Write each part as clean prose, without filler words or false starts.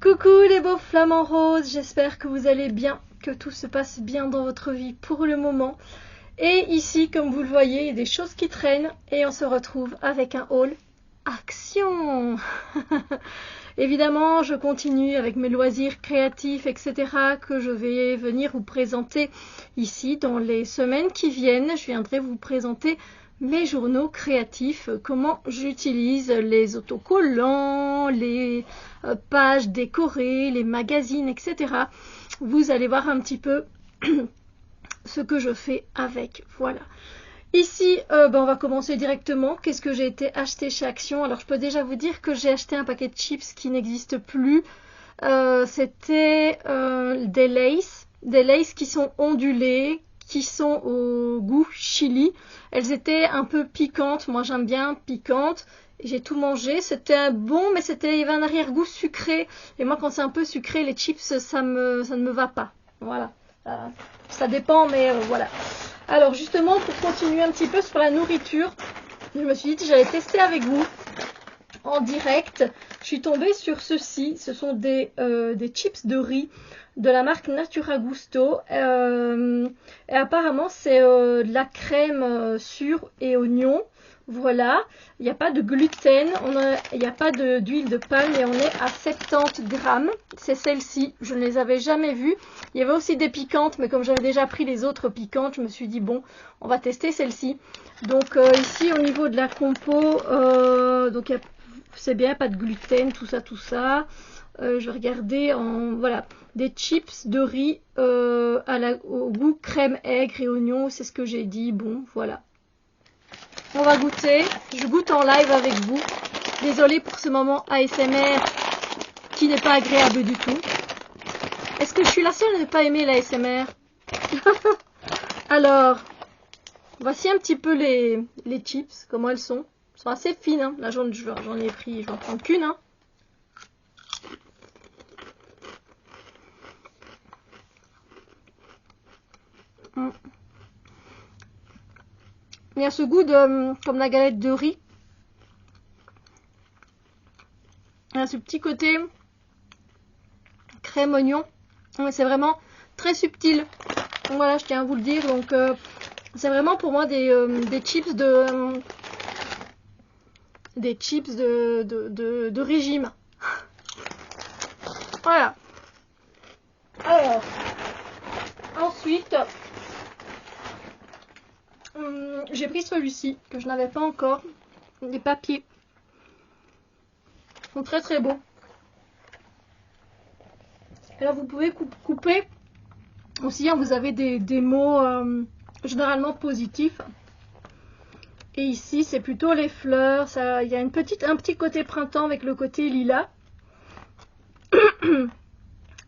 Coucou les beaux flamants roses, j'espère que vous allez bien, que tout se passe bien dans votre vie pour le moment. Et ici, comme vous le voyez, il y a des choses qui traînent et on se retrouve avec un haul action. Évidemment, je continue avec mes loisirs créatifs, etc. que je vais venir vous présenter ici dans les semaines qui viennent. Je viendrai vous présenter mes journaux créatifs, comment j'utilise les autocollants, les pages décorées, les magazines, etc. Vous allez voir un petit peu ce que je fais avec. Voilà. Ici, on va commencer directement. Qu'est-ce que j'ai été acheter chez Action? Alors, je peux déjà vous dire que j'ai acheté un paquet de chips qui n'existe plus. C'était des Lay's qui sont ondulées, qui sont au goût chili. Elles étaient un peu piquantes. Moi, j'aime bien piquantes. J'ai tout mangé. C'était bon, mais il y avait un arrière-goût sucré. Et moi, quand c'est un peu sucré, les chips, ça ne me va pas. Voilà. Ça dépend, mais voilà. Alors justement, pour continuer un petit peu sur la nourriture, je me suis dit que j'allais tester avec vous en direct. Je suis tombée sur ceci. Ce sont des chips de riz de la marque Natura Gusto. Et apparemment, c'est de la crème sûre et oignon. Voilà, il n'y a pas de gluten, il n'y a pas d'huile de palme et on est à 70 grammes. C'est celle-ci, je ne les avais jamais vues. Il y avait aussi des piquantes, mais comme j'avais déjà pris les autres piquantes, je me suis dit bon, on va tester celle-ci. Donc ici au niveau de la compo, donc c'est bien, pas de gluten, tout ça. Je vais regarder voilà, des chips de riz au goût crème aigre et oignon, c'est ce que j'ai dit. Bon, voilà. On va goûter. Je goûte en live avec vous. Désolée pour ce moment ASMR qui n'est pas agréable du tout. Est-ce que je suis la seule à ne pas aimer l'ASMR? Alors, voici un petit peu les chips, comment elles sont. Elles sont assez fines. Hein. Là, j'en ai pris, je vais en prendre qu'une. Hein. Il y a ce goût comme la galette de riz. Il y a ce petit côté crème oignon. C'est vraiment très subtil. Donc voilà, je tiens à vous le dire. Donc c'est vraiment pour moi des chips de régime. Voilà. Alors, ensuite, j'ai pris celui-ci que je n'avais pas encore. Les papiers. Ils sont très très beaux. Et là, vous pouvez couper. Aussi, hein, vous avez des mots généralement positifs. Et ici, c'est plutôt les fleurs. Il y a un petit côté printemps avec le côté lilas.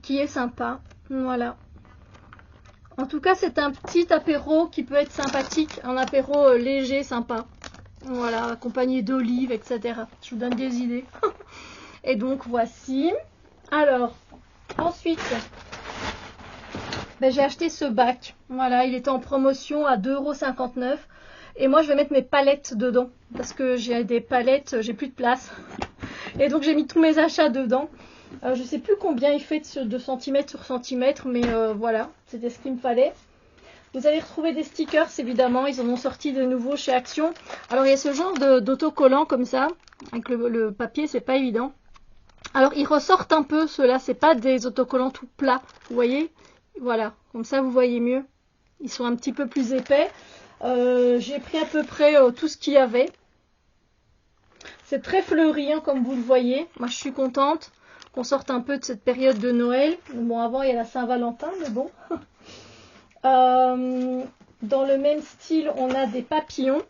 qui est sympa. Voilà. En tout cas, c'est un petit apéro qui peut être sympathique. Un apéro léger, sympa. Voilà, accompagné d'olives, etc. Je vous donne des idées. Et donc, voici. Alors, ensuite, j'ai acheté ce bac. Voilà, il était en promotion à 2,59 €. Et moi, je vais mettre mes palettes dedans. Parce que j'ai des palettes, j'ai plus de place. Et donc, j'ai mis tous mes achats dedans. Je ne sais plus combien il fait de centimètres sur centimètre. Mais voilà, c'était ce qu'il me fallait. Vous allez retrouver des stickers, évidemment. Ils en ont sorti de nouveau chez Action. Alors, il y a ce genre d'autocollant comme ça. Avec le papier, c'est pas évident. Alors, ils ressortent un peu ceux-là. C'est pas des autocollants tout plats. Vous voyez? Voilà. Comme ça, vous voyez mieux. Ils sont un petit peu plus épais. J'ai pris à peu près tout ce qu'il y avait. C'est très fleuri, hein, comme vous le voyez. Moi, je suis contente qu'on sorte un peu de cette période de Noël. Bon, avant, il y a la Saint-Valentin, mais bon. Dans le même style, on a des papillons.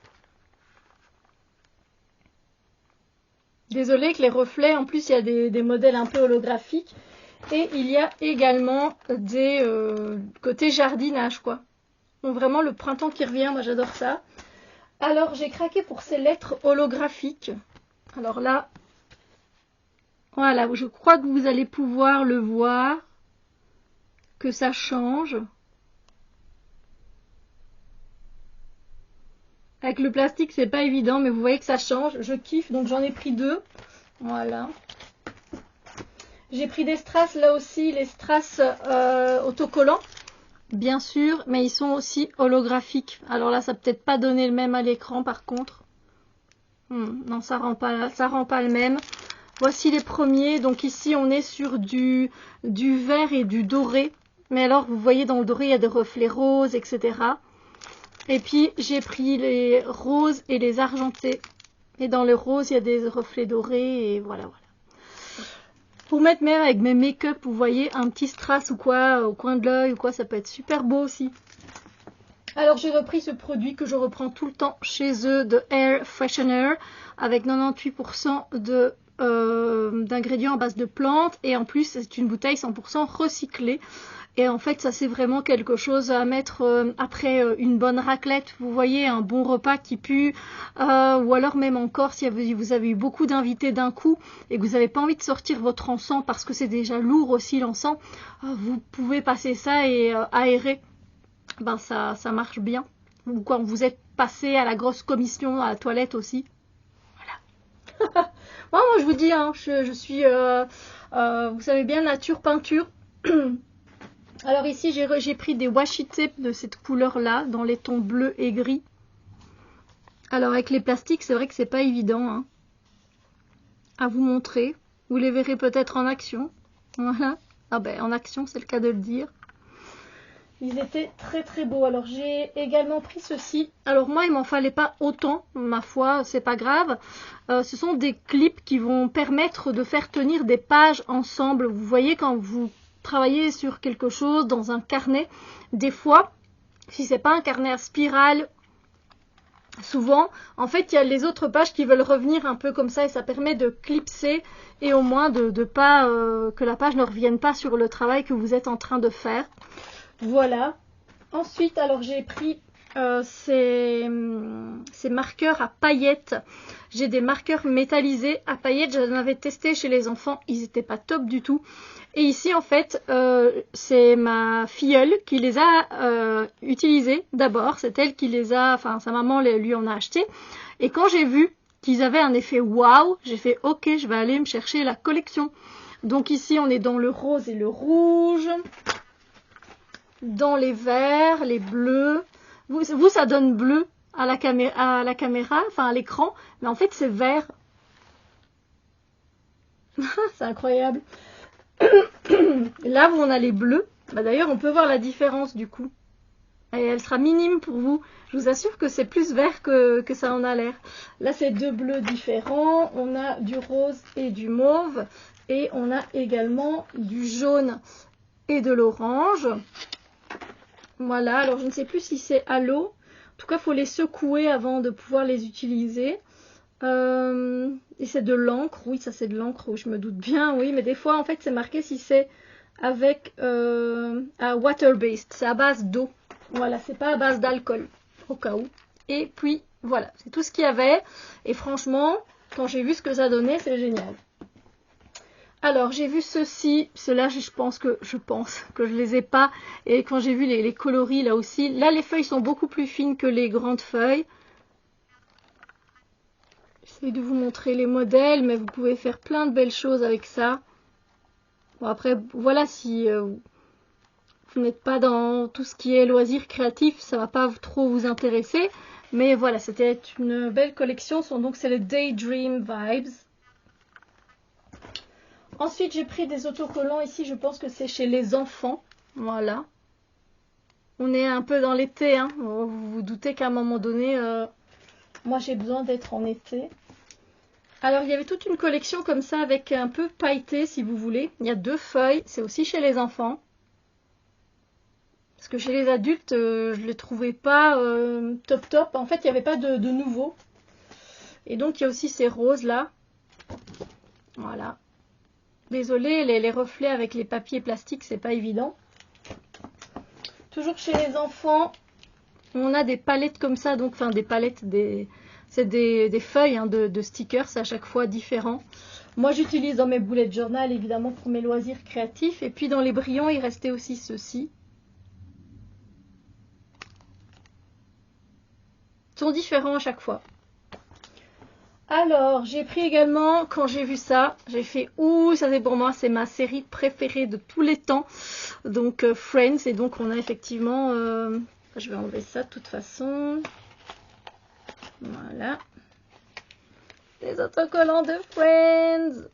Désolée que les reflets, en plus il y a des modèles un peu holographiques. Et il y a également des côté jardinage, quoi. Donc vraiment le printemps qui revient, moi j'adore ça. Alors j'ai craqué pour ces lettres holographiques. Alors là, voilà, je crois que vous allez pouvoir le voir, que ça change. Avec le plastique, c'est pas évident, mais vous voyez que ça change. Je kiffe, donc j'en ai pris 2. Voilà. J'ai pris des strass, là aussi, les strass autocollants, bien sûr, mais ils sont aussi holographiques. Alors là, ça peut-être pas donné le même à l'écran, par contre. Non, ça rend pas le même. Voici les premiers. Donc ici, on est sur du vert et du doré. Mais alors, vous voyez, dans le doré, il y a des reflets roses, etc. Et puis, j'ai pris les roses et les argentés. Et dans le rose, il y a des reflets dorés. Et voilà, voilà. Pour mettre même avec mes make-up, vous voyez, un petit strass ou quoi, au coin de l'œil ou quoi, ça peut être super beau aussi. Alors j'ai repris ce produit que je reprends tout le temps chez eux, de Air Freshener, avec 98% d'ingrédients à base de plantes. Et en plus, c'est une bouteille 100% recyclée. Et en fait, ça c'est vraiment quelque chose à mettre après une bonne raclette. Vous voyez, un bon repas qui pue. Ou alors même encore, si vous avez eu beaucoup d'invités d'un coup et que vous n'avez pas envie de sortir votre encens parce que c'est déjà lourd aussi l'encens, vous pouvez passer ça et aérer. Ben ça marche bien. Ou quand vous êtes passé à la grosse commission à la toilette aussi. Voilà. Moi je vous dis, hein, je suis, vous savez bien, nature peinture. Alors ici, j'ai pris des washi tape de cette couleur-là, dans les tons bleus et gris. Alors avec les plastiques, c'est vrai que c'est pas évident hein, à vous montrer. Vous les verrez peut-être en action. Voilà. Ah ben en action, c'est le cas de le dire. Ils étaient très très beaux. Alors j'ai également pris ceci. Alors moi, il m'en fallait pas autant, ma foi, c'est pas grave. Ce sont des clips qui vont permettre de faire tenir des pages ensemble. Vous voyez, quand vous travailler sur quelque chose dans un carnet, des fois, si c'est pas un carnet à spirale, souvent, en fait, il y a les autres pages qui veulent revenir un peu comme ça et ça permet de clipser et au moins de pas que la page ne revienne pas sur le travail que vous êtes en train de faire. Voilà. Ensuite, alors j'ai pris ces marqueurs à paillettes. J'ai des marqueurs métallisés à paillettes. J'en avais testé chez les enfants. Ils n'étaient pas top du tout. Et ici, en fait, c'est ma filleule qui les a utilisés d'abord. C'est elle qui les a... Enfin, sa maman lui en a acheté. Et quand j'ai vu qu'ils avaient un effet waouh, j'ai fait « Ok, je vais aller me chercher la collection ». Donc ici, on est dans le rose et le rouge. Dans les verts, les bleus. Vous, ça donne bleu à la caméra, enfin à l'écran. Mais en fait, c'est vert. C'est incroyable. Là où on a les bleus, bah d'ailleurs on peut voir la différence du coup. Et elle sera minime pour vous. Je vous assure que c'est plus vert que ça en a l'air. Là c'est deux bleus différents. On a du rose et du mauve. Et on a également du jaune et de l'orange. Voilà, alors je ne sais plus si c'est à l'eau. En tout cas, il faut les secouer avant de pouvoir les utiliser. Et c'est de l'encre, oui, ça c'est de l'encre, je me doute bien, oui, mais des fois en fait c'est marqué si c'est avec water-based, c'est à base d'eau, voilà, c'est pas à base d'alcool, au cas où. Et puis voilà, c'est tout ce qu'il y avait, et franchement, quand j'ai vu ce que ça donnait, c'est génial. Alors j'ai vu ceci, ceux-là je pense que je les ai pas, et quand j'ai vu les coloris là aussi, là les feuilles sont beaucoup plus fines que les grandes feuilles. J'essaie de vous montrer les modèles, mais vous pouvez faire plein de belles choses avec ça. Bon après, voilà, si vous n'êtes pas dans tout ce qui est loisirs créatifs, ça va pas trop vous intéresser. Mais voilà, c'était une belle collection. Donc c'est le Daydream Vibes. Ensuite, j'ai pris des autocollants ici. Je pense que c'est chez les enfants. Voilà. On est un peu dans l'été. Hein. Vous vous doutez qu'à un moment donné, moi j'ai besoin d'être en été. Alors, il y avait toute une collection comme ça avec un peu pailleté, si vous voulez. Il y a deux feuilles. C'est aussi chez les enfants. Parce que chez les adultes, je ne les trouvais pas top. En fait, il n'y avait pas de nouveau. Et donc, il y a aussi ces roses-là. Voilà. Désolée, les reflets avec les papiers plastiques, c'est pas évident. Toujours chez les enfants, on a des palettes comme ça. Donc, enfin, des palettes, c'est des feuilles hein, de stickers à chaque fois différents. Moi, j'utilise dans mes bullet journal, évidemment, pour mes loisirs créatifs. Et puis, dans les brillants, il restait aussi ceux-ci. Ils sont différents à chaque fois. Alors, j'ai pris également, quand j'ai vu ça, j'ai fait ouh, ça c'est pour moi, c'est ma série préférée de tous les temps. Donc Friends, et donc on a effectivement, je vais enlever ça de toute façon. Voilà. Les autocollants de Friends.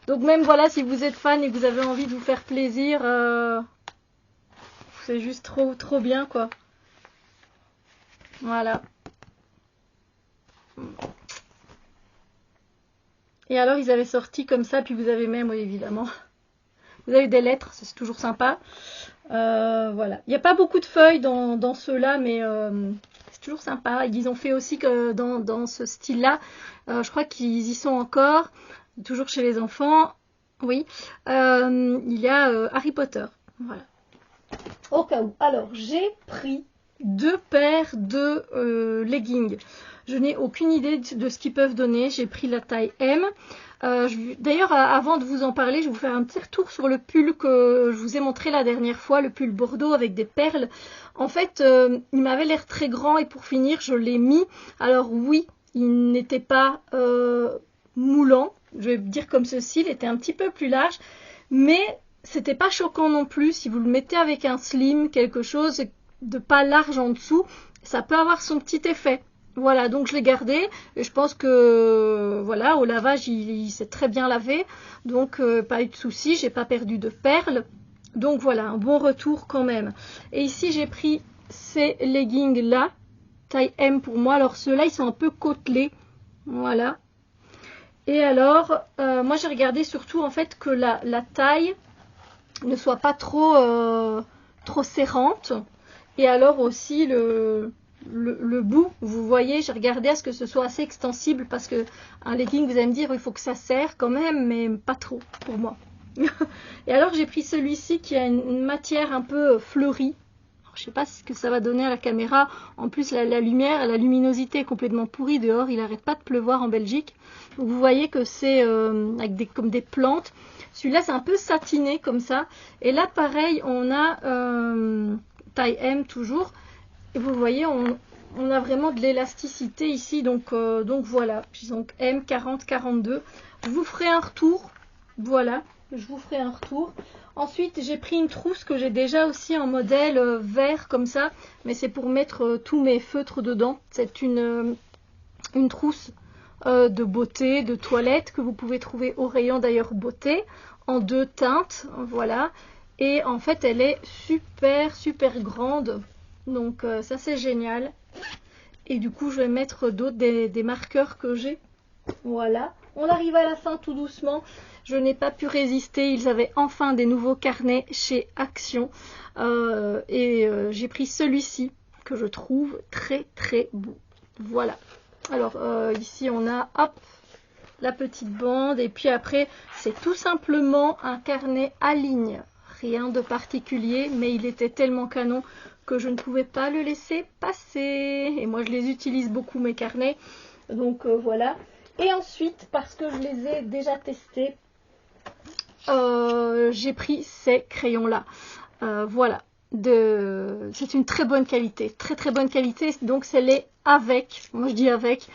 Donc même voilà, si vous êtes fan et que vous avez envie de vous faire plaisir, c'est juste trop bien quoi. Voilà. Et alors ils avaient sorti comme ça, puis vous avez même, oui, évidemment, vous avez des lettres, c'est toujours sympa. Voilà. Il n'y a pas beaucoup de feuilles dans ceux-là, mais c'est toujours sympa. Ils ont fait aussi que dans ce style-là, je crois qu'ils y sont encore, toujours chez les enfants. Oui. Il y a Harry Potter. Voilà. Au cas où. Alors, j'ai pris 2 paires de leggings. Je n'ai aucune idée de ce qu'ils peuvent donner. J'ai pris la taille M. D'ailleurs, avant de vous en parler, je vais vous faire un petit retour sur le pull que je vous ai montré la dernière fois, le pull bordeaux avec des perles. En fait, il m'avait l'air très grand et pour finir, je l'ai mis. Alors oui, il n'était pas moulant, je vais dire comme ceci, il était un petit peu plus large, mais c'était pas choquant non plus. Si vous le mettez avec un slim, quelque chose de pas large en dessous, ça peut avoir son petit effet. Voilà, donc je l'ai gardé et je pense que voilà, au lavage il s'est très bien lavé, donc pas eu de soucis, j'ai pas perdu de perles, donc voilà, un bon retour quand même. Et ici j'ai pris ces leggings là, taille M pour moi. Alors ceux-là ils sont un peu côtelés, voilà. Et alors moi j'ai regardé surtout en fait que la taille ne soit pas trop serrante, et alors aussi le bout, vous voyez, j'ai regardé à ce que ce soit assez extensible, parce que un legging, vous allez me dire, il faut que ça serre quand même, mais pas trop pour moi. Et alors j'ai pris celui-ci qui a une matière un peu fleurie. Alors, je sais pas ce que ça va donner à la caméra. En plus la lumière, la luminosité est complètement pourrie dehors, il n'arrête pas de pleuvoir en Belgique. Donc vous voyez que c'est avec comme des plantes. Celui-là c'est un peu satiné comme ça. Et là pareil, on a taille M toujours. Et vous voyez, on a vraiment de l'élasticité ici, donc voilà. Donc M 40 42. Je vous ferai un retour. Voilà, je vous ferai un retour. Ensuite, j'ai pris une trousse que j'ai déjà aussi en modèle vert comme ça, mais c'est pour mettre tous mes feutres dedans. C'est une trousse de beauté, de toilette, que vous pouvez trouver au rayon d'ailleurs beauté, en 2 teintes, voilà. Et en fait, elle est super grande. Donc ça c'est génial. Et du coup je vais mettre d'autres des marqueurs que j'ai. Voilà. On arrive à la fin tout doucement. Je n'ai pas pu résister. Ils avaient enfin des nouveaux carnets chez Action. J'ai pris celui-ci que je trouve très beau. Voilà. Alors ici on a hop la petite bande. Et puis après c'est tout simplement un carnet à ligne. Rien de particulier, mais il était tellement canon que je ne pouvais pas le laisser passer. Et moi je les utilise beaucoup mes carnets, donc voilà. Et ensuite, parce que je les ai déjà testés, j'ai pris ces crayons là. Voilà, c'est une très bonne qualité, très bonne qualité. Donc c'est les avec, moi je dis avec.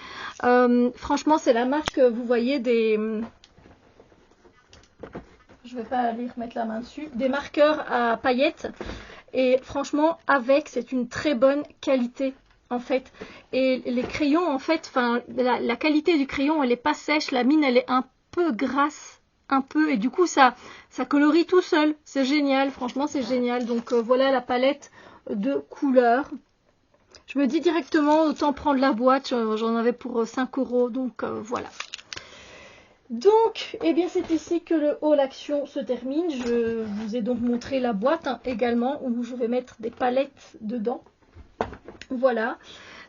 Franchement c'est la marque, vous voyez, je vais pas aller remettre la main dessus, des marqueurs à paillettes. Et franchement, avec, c'est une très bonne qualité en fait. Et les crayons, en fait, la qualité du crayon, elle est pas sèche, la mine, elle est un peu grasse, un peu, et du coup, ça colorie tout seul. C'est génial, franchement, c'est génial. Donc voilà la palette de couleurs. Je me dis directement, autant prendre la boîte, j'en avais pour 5 €, donc voilà. Donc, eh bien, c'est ici que le haul action se termine. Je vous ai donc montré la boîte également, où je vais mettre des palettes dedans. Voilà.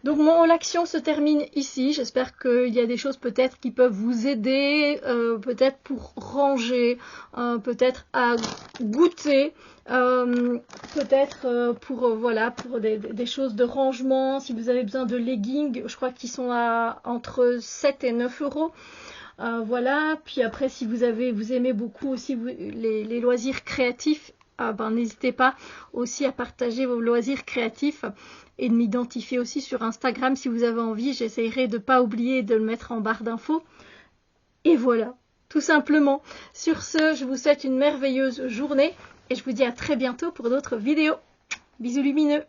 Donc, mon haul action se termine ici. J'espère qu'il y a des choses peut-être qui peuvent vous aider, peut-être pour ranger, peut-être à goûter, peut-être pour voilà, pour des choses de rangement. Si vous avez besoin de leggings, je crois qu'ils sont à entre 7 et 9 €. Voilà, puis après si vous aimez beaucoup aussi les loisirs créatifs, n'hésitez pas aussi à partager vos loisirs créatifs et de m'identifier aussi sur Instagram si vous avez envie. J'essaierai de ne pas oublier de le mettre en barre d'infos. Et voilà, tout simplement. Sur ce, je vous souhaite une merveilleuse journée et je vous dis à très bientôt pour d'autres vidéos. Bisous lumineux!